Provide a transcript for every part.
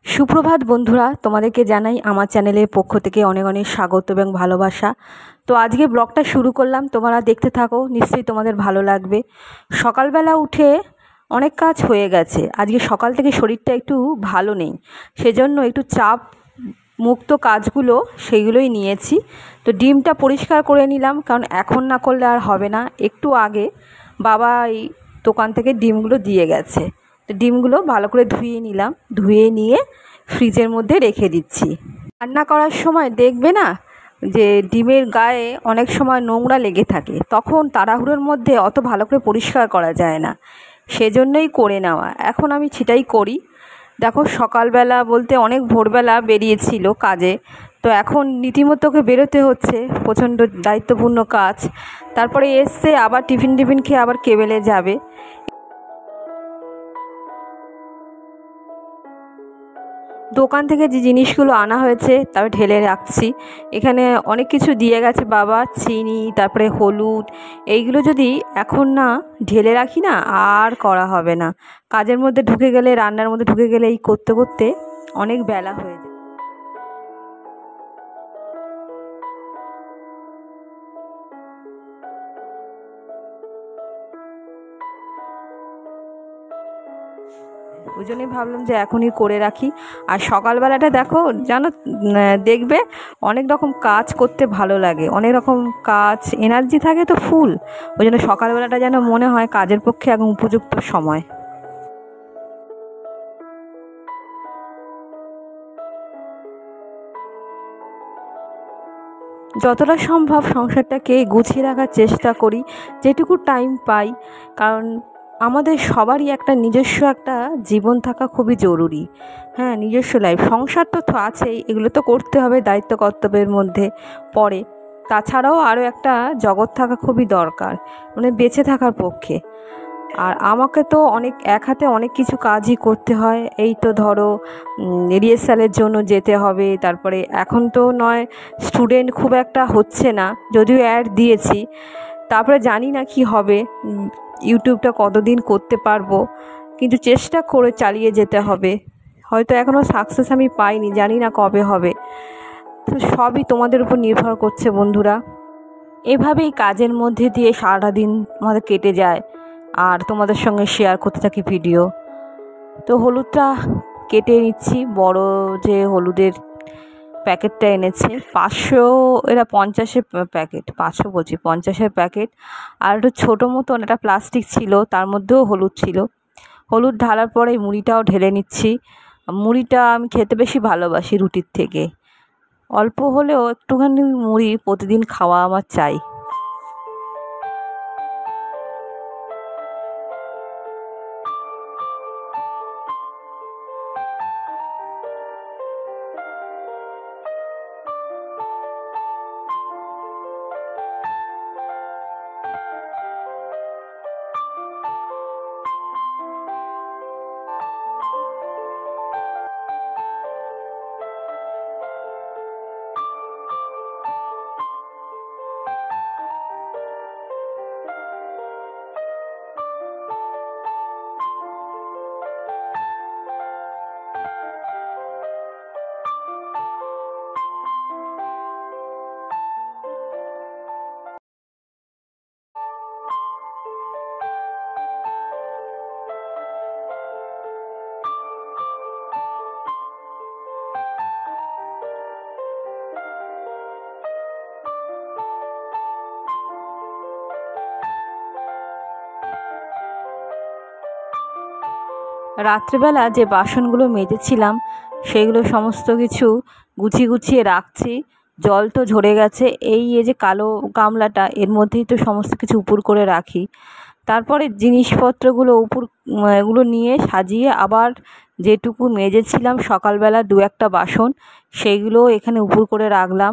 সুপ্রভাত বন্ধুরা, তোমাদেরকে জানাই আমার চ্যানেলের পক্ষ থেকে অনেক অনেক স্বাগত এবং ভালোবাসা। তো আজকে ব্লগটা শুরু করলাম, তোমরা দেখতে থাকো, নিশ্চয়ই তোমাদের ভালো লাগবে। সকালবেলা উঠে অনেক কাজ হয়ে গেছে, আজকে সকাল থেকে শরীরটা একটু ভালো নেই, সেজন্য একটু চাপ মুক্ত কাজগুলো সেইগুলোই নিয়েছি। তো ডিমটা পরিষ্কার করে নিলাম, কারণ এখন না করলে আর হবে না। একটু আগে বাবা এই দোকান থেকে ডিমগুলো দিয়ে গেছে, তো ডিমগুলো ভালো করে ধুয়ে নিলাম, ধুয়ে নিয়ে ফ্রিজের মধ্যে রেখে দিচ্ছি। রান্না করার সময় দেখবে না যে ডিমের গায়ে অনেক সময় নোংরা লেগে থাকে, তখন তাড়াহুড়োর মধ্যে অত ভালো করে পরিষ্কার করা যায় না, সেজন্যই করে নেওয়া। এখন আমি সেটাই করি। দেখো সকালবেলা বলতে অনেক ভোরবেলা বেরিয়েছিল কাজে, তো এখন রীতিমতো ওকে বেরোতে হচ্ছে, প্রচণ্ড দায়িত্বপূর্ণ কাজ। তারপরে এসছে আবার টিফিন খেয়ে আবার কেবেলে যাবে। দোকান থেকে যে জিনিসগুলো আনা হয়েছে তারপরে ঢেলে রাখছি। এখানে অনেক কিছু দিয়ে গেছে বাবা, চিনি, তারপরে হলুদ। এইগুলো যদি এখন না ঢেলে রাখি না, আর করা হবে না। কাজের মধ্যে ঢুকে গেলে, রান্নার মধ্যে ঢুকে গেলে এই করতে করতে অনেক বেলা হয়ে যায়। ওই জন্যই ভাবলাম যে এখনই করে রাখি। আর সকালবেলাটা দেখো জানো, দেখবে অনেক রকম কাজ করতে ভালো লাগে, অনেক রকম কাজ, এনার্জি থাকে তো ফুল। ওই জন্য সকালবেলাটা যেন মনে হয় কাজের পক্ষে একদম উপযুক্ত সময়। যতটা সম্ভব সংসারটাকে গুছিয়ে রাখার চেষ্টা করি, যেটুকু টাইম পাই। কারণ আমাদের সবারই একটা নিজস্ব একটা জীবন থাকা খুবই জরুরি। হ্যাঁ, নিজস্ব লাইফ, সংসার তো আছেই, এগুলো তো করতে হবে, দায়িত্ব কর্তব্যের মধ্যে পড়ে। তাছাড়াও আরও একটা জগৎ থাকা খুবই দরকার, মানে বেঁচে থাকার পক্ষে। আর আমাকে তো এক হাতে অনেক কিছু কাজই করতে হয়। এই তো ধরো রিহার্সালের জন্য যেতে হবে, তারপরে এখন তো নয়, স্টুডেন্ট খুব একটা হচ্ছে না, যদিও অ্যাড দিয়েছি। তারপরে জানি না কি হবে, ইউটিউবটা কতদিন করতে পারবো, কিন্তু চেষ্টা করে চালিয়ে যেতে হবে। হয়তো এখনও সাকসেস আমি পাইনি, জানি না কবে হবে। তো সবই তোমাদের উপর নির্ভর করছে বন্ধুরা। এভাবেই কাজের মধ্যে দিয়ে সারাটা দিন আমাদের কেটে যায়, আর তোমাদের সঙ্গে শেয়ার করতে থাকি ভিডিও। তো হলুদটা কেটে নিচ্ছি, বড় যে হলুদের প্যাকেটটা এনেছে 500, এরা 50-এর প্যাকেট, 500 বলছি, 50-এর প্যাকেট। আর একটু ছোটো মতন একটা প্লাস্টিক ছিল, তার মধ্যেও হলুদ ছিল। হলুদ ঢালার পরে মুড়িটাও ঢেলে নিচ্ছি। মুড়িটা আমি খেতে বেশি ভালোবাসি রুটির থেকে। অল্প হলেও একটুখানি মুড়ি প্রতিদিন খাওয়া আমার চাই। রাত্রিবেলা যে বাসনগুলো মেজেছিলাম সেগুলো সমস্ত কিছু গুছিয়ে রাখছি। জল তো ঝরে গেছে, এই যে কালো গামলাটা, এর মধ্যেই তো সমস্ত কিছু উপর করে রাখি। তারপরে জিনিসপত্রগুলো এগুলো নিয়ে সাজিয়ে আবার যেটুকু মেজেছিলাম সকালবেলা 2-1টা বাসন, সেইগুলো এখানে উপর করে রাখলাম।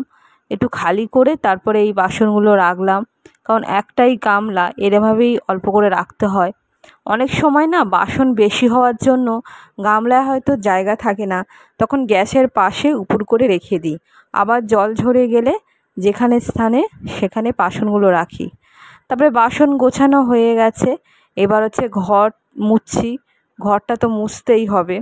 একটু খালি করে তারপরে এই বাসনগুলো রাখলাম, কারণ একটাই গামলা, এরভাবেই অল্প করে রাখতে হয়। অনেক সময় না বাসন বেশি হওয়ার জন্য গামলায় হয়তো জায়গা থাকে না, তখন গ্যাসের পাশে উপর করে রেখে দিই। আবার জল ঝরে গেলে যেখানে স্থানে সেখানে বাসনগুলো রাখি। তারপরে বাসন গোছানো হয়ে গেছে, এবার হচ্ছে ঘর মুছছি, ঘরটা তো মুছতেই হবে।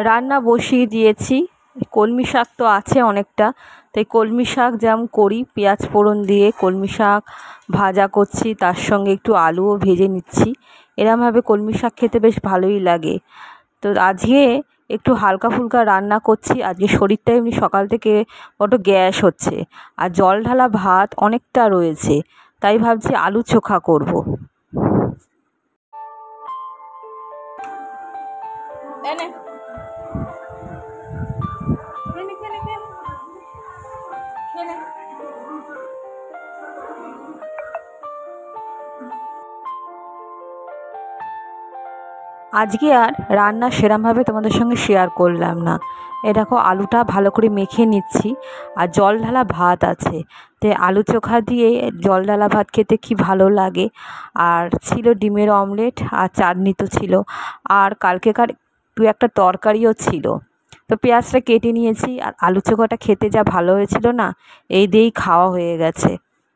রান্না বসিয়ে দিয়েছি। কলমি শাক তো আছে অনেকটা, তাই কলমি শাক যেমন করি পেঁয়াজ ফোড়ন দিয়ে কলমি শাক ভাজা করছি, তার সঙ্গে একটু আলুও ভেজে নিচ্ছি। এরমভাবে কলমি শাক খেতে বেশ ভালোই লাগে। তো আজকে একটু হালকা ফুলকা রান্না করছি। আজকে শরীরটা এমনি সকাল থেকে বড্ড গ্যাস হচ্ছে, আর জল ঢালা ভাত অনেকটা রয়েছে, তাই ভাবছি আলু চোখা করব। আজকে আর রান্না সেরমভাবে তোমাদের সঙ্গে শেয়ার করলাম না। এ দেখো আলুটা ভালো করে মেখে নিচ্ছি, আর জল ঢালা ভাত আছে, তো আলু চোখা দিয়ে জল ঢালা ভাত খেতে কি ভালো লাগে। আর ছিল ডিমের অমলেট, আর চাটনি তো ছিল, আর কালকেকার দু একটা তরকারিও ছিল। তো পেঁয়াজটা কেটে নিয়েছি, আর আলু চোখাটা খেতে যা ভালো হয়েছিল না, এই দিয়েই খাওয়া হয়ে গেছে।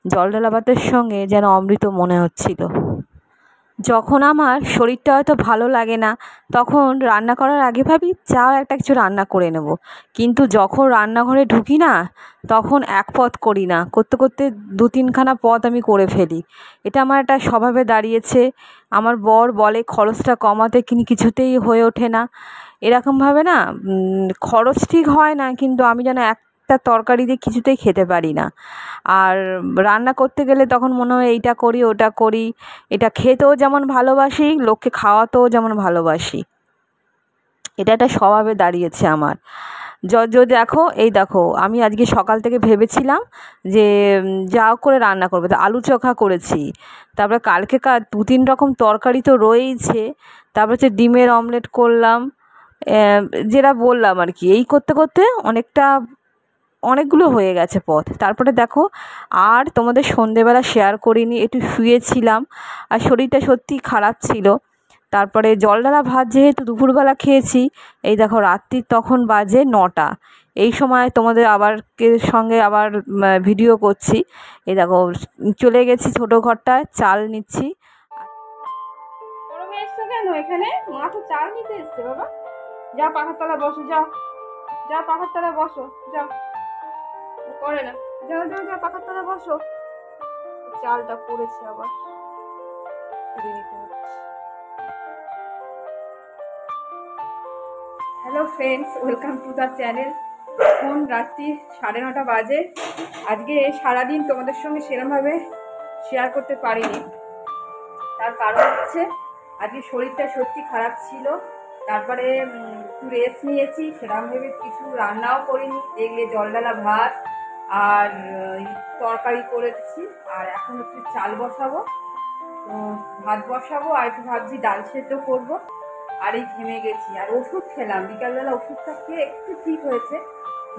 জল ঢালা ভাতের সঙ্গে যেন অমৃত মনে হচ্ছিল। যখন আমার শরীরটা হয়তো ভালো লাগে না, তখন রান্না করার আগে ভাবি যাও একটা কিছু রান্না করে নেব, কিন্তু যখন রান্নাঘরে ঢুকি না, তখন এক পদ করি না, করতে করতে দু তিনখানা পদ আমি করে ফেলি। এটা আমার একটা স্বভাবে দাঁড়িয়েছে। আমার বর বলে খরচটা কমাতে, কিন্তু কিছুতেই হয়ে ওঠে না। এরকমভাবে না খরচ ঠিক হয় না, কিন্তু আমি যেন একটা তরকারি দিয়ে কিছুতেই খেতে পারি না। আর রান্না করতে গেলে তখন মনে হয় এইটা করি ওটা করি, এটা খেতেও যেমন ভালোবাসি, লোককে খাওয়াতেও যেমন ভালোবাসি। এটা একটা স্বভাবে দাঁড়িয়েছে আমার। দেখো এই দেখো, আমি আজকে সকাল থেকে ভেবেছিলাম যে যা করে রান্না করবো, তো আলু চোখা করেছি, তারপরে কালকেকার দু তিন রকম তরকারি তো রয়েইছে, তারপরে হচ্ছে ডিমের অমলেট করলাম, যেটা বললাম আর কি। এই করতে করতে অনেকগুলো হয়ে গেছে পথ। তারপরে দেখো আর তোমাদের সন্ধেবেলা শেয়ার করিনি, একটু শুয়েছিলাম, আর শরীরটা সত্যিই খারাপ ছিল। তারপরে জল ঢালা ভাত যেহেতু দুপুরবেলা খেয়েছি, এই দেখো রাত্রির তখন বাজে 9টা। এই সময় তোমাদের সঙ্গে আবার ভিডিও করছি। এই দেখো চলে গেছি ছোটো ঘরটায়, চাল নিচ্ছি। গরমে এসছো কেন এখানে? মা তো চাল নিতে এসছে বাবা। যাও পাখার তলায় বসো, যাও যাও পাখার তলায় বসো, যাও। করে না, যাও যাও যাও পাখার তলায় বসো। চালটা পড়েছে আবার, তুলে নিতে হচ্ছে। Hello friends, welcome to the channel. এখন রাত্রি 9:30 বাজে। আজকে সারাদিন তোমাদের সঙ্গে সেরমভাবে শেয়ার করতে পারিনি, তার কারণ হচ্ছে আজকে শরীরটা সত্যি খারাপ ছিল। তারপরে একটু রেস্ট নিয়েছি, সেরমভাবে কিছু রান্নাও করিনি। দেখলে জল ঢালা ভাত আর তরকারি করেছি, আর এখন হচ্ছে চাল বসাবো, তো ভাত বসাবো, আর একটু ভাবছি ডাল সেদ্ধ করবো। আর এই ঘেমে গেছি, আর ওষুধ খেলাম বিকালবেলা, ওষুধটা খেয়ে একটু ঠিক হয়েছে।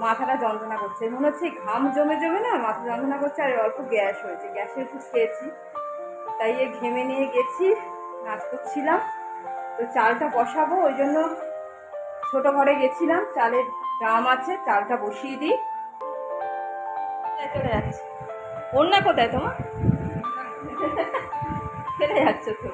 মাথাটা যন্ত্রণা করছে, মনে হচ্ছে ঘাম জমে জমে না মাথা যন্ত্রণা করছে, আর অল্প গ্যাস হয়েছে, গ্যাসের ওষুধ খেয়েছি। তাই ঘেমে নিয়ে গেছি, নাচ করছিলাম। তো চালটা বসাবো, ওই জন্য ছোট ঘরে গেছিলাম, চালের ড্রাম আছে, চালটা বসিয়ে দিই। চলে যাচ্ছে। অন্য কোথায় তোমার? ফেলে যাচ্ছে তো।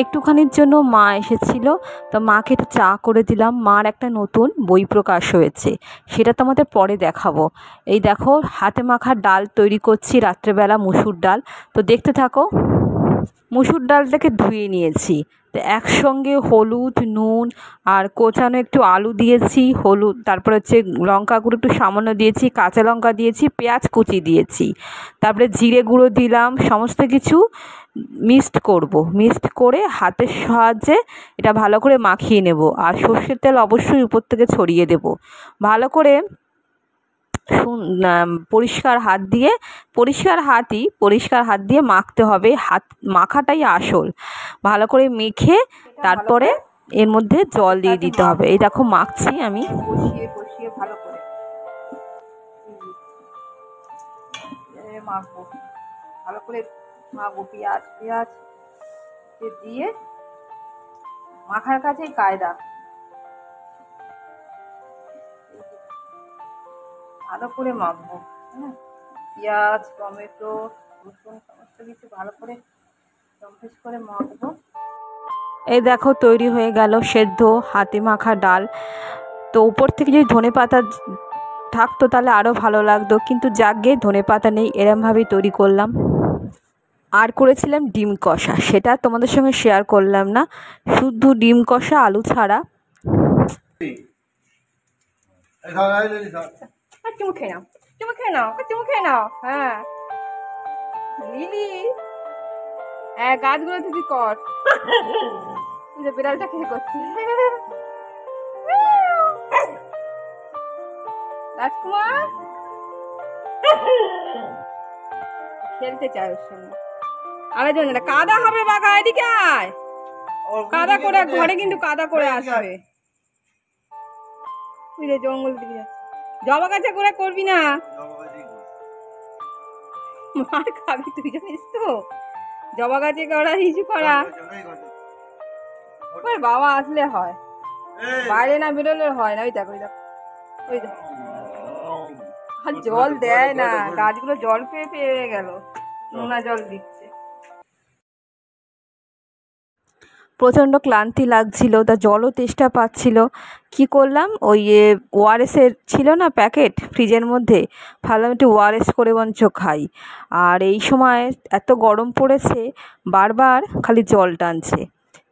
একটুখানির জন্য মা এসেছিল, তো মাকে একটু চা করে দিলাম। মার একটা নতুন বই প্রকাশ হয়েছে, সেটা তোমাদের পরে দেখাবো। এই দেখো হাতে মাখা ডাল তৈরি করছি রাত্রেবেলা, মুসুর ডাল। তো দেখতে থাকো। মুসুর ডালটাকে ধুয়ে নিয়েছি, তো একসঙ্গে হলুদ, নুন আর কোচানো একটু আলু দিয়েছি, হলুদ, তারপরে হচ্ছে লঙ্কা গুঁড়ো একটু সামান্য দিয়েছি, কাঁচা লঙ্কা দিয়েছি, পেঁয়াজ কুচি দিয়েছি, তারপরে জিরে গুঁড়ো দিলাম। সমস্ত কিছু মিক্সড করব, মিক্সড করে হাতের সাহায্যে এটা ভালো করে মাখিয়ে নেব। আর সর্ষের তেল অবশ্যই উপর থেকে ছড়িয়ে দেব। ভালো করে পরিষ্কার হাত দিয়ে মাখতে হবে। হাত মাখাটাই আসল। ভালো করে মেখে তারপরে এর মধ্যে জল দিয়ে দিতে হবে। এই দেখো মাখছি আমি, বসিয়ে ভালো করে মাখবো, ভালো করে মাখবো। পেঁয়াজ দিয়ে মাখার কাছেই কায়দা। ভালো করে মাখবো, হ্যাঁ, পেঁয়াজ, টমেটো, রসুন সমস্ত কিছু ভালো করে চম্পেস করে মাখবো। এই দেখো তৈরি হয়ে গেল সেদ্ধ হাতে মাখা ডাল। তো উপর থেকে যদি ধনেপাতা থাকতো তাহলে আরও ভালো লাগতো, কিন্তু যাকগে ধনেপাতা নেই, এরমভাবেই তৈরি করলাম। আর করেছিলাম ডিম কষা, সেটা তোমাদের সঙ্গে শেয়ার করলাম না, শুধু ডিম কষা আলু ছাড়া। চুমু খেয়ে নাও। হ্যাঁ লিলি, গাছগুলো তুই কর। বিড়ালটা খেয়ে করছি। রাজকুমার খেলতে চায় ওর সঙ্গে। আরে জন্য কাদা হবে বাঘা, এদিকে আয়। কাদা করে ঘরে কিন্তু কাদা করে আসবে। বুঝলে জঙ্গল দিকে জবা গাছে করে করবি না, মার খাবি তুই, জানিস তো। জবা গাছে করা হিসু করা বাবা আসলে হয়, বাইরে না বেরোলে হয় না। ওই দেখো আর জল দেয় না, গাছগুলো জল পেয়ে গেল, নোনা জল দিচ্ছে। প্রচণ্ড ক্লান্তি লাগছিল, তা জলও তেষ্টা পাচ্ছিল। কি করলাম, ওই ওআরএসের ছিল না প্যাকেট ফ্রিজের মধ্যে, ভাবলাম একটু ওআরএস করে বঞ্চ খাই। আর এই সময় এত গরম পড়েছে, বারবার খালি জল টানছে।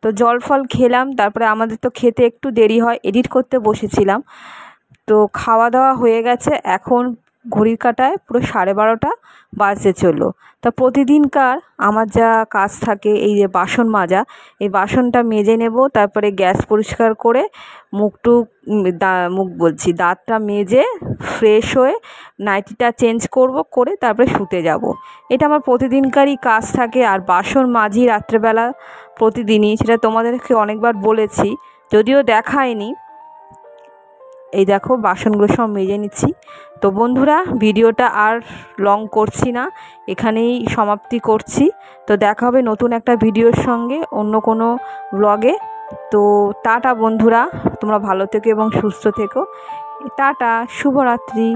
তো জল ফল খেলাম। তারপরে আমাদের তো খেতে একটু দেরি হয়, এডিট করতে বসেছিলাম। তো খাওয়া দাওয়া হয়ে গেছে, এখন ঘড়ির কাঁটায় পুরো 12:30 বাজতে চললো। তা প্রতিদিনকার আমার যা কাজ থাকে, এই যে বাসন মাজা, এই বাসনটা মেজে নেব। তারপরে গ্যাস পরিষ্কার করে দাঁতটা মেজে ফ্রেশ হয়ে নাইটিটা চেঞ্জ করে তারপরে শুতে যাব। এটা আমার প্রতিদিনকারই কাজ থাকে। আর বাসন মাজি রাত্রেবেলা প্রতিদিনই, সেটা তোমাদেরকে অনেকবার বলেছি, যদিও দেখায়নি। এই দেখো বাসনগুলো সব মেজে নিচ্ছি। তো বন্ধুরা, ভিডিওটা আর লং করছি না, এখানেই সমাপ্তি করছি। তো দেখা হবে নতুন একটা ভিডিওর সঙ্গে অন্য কোনো ব্লগে। তো টাটা বন্ধুরা, তোমরা ভালো থেকো এবং সুস্থ থেকো। টাটা, শুভরাত্রি।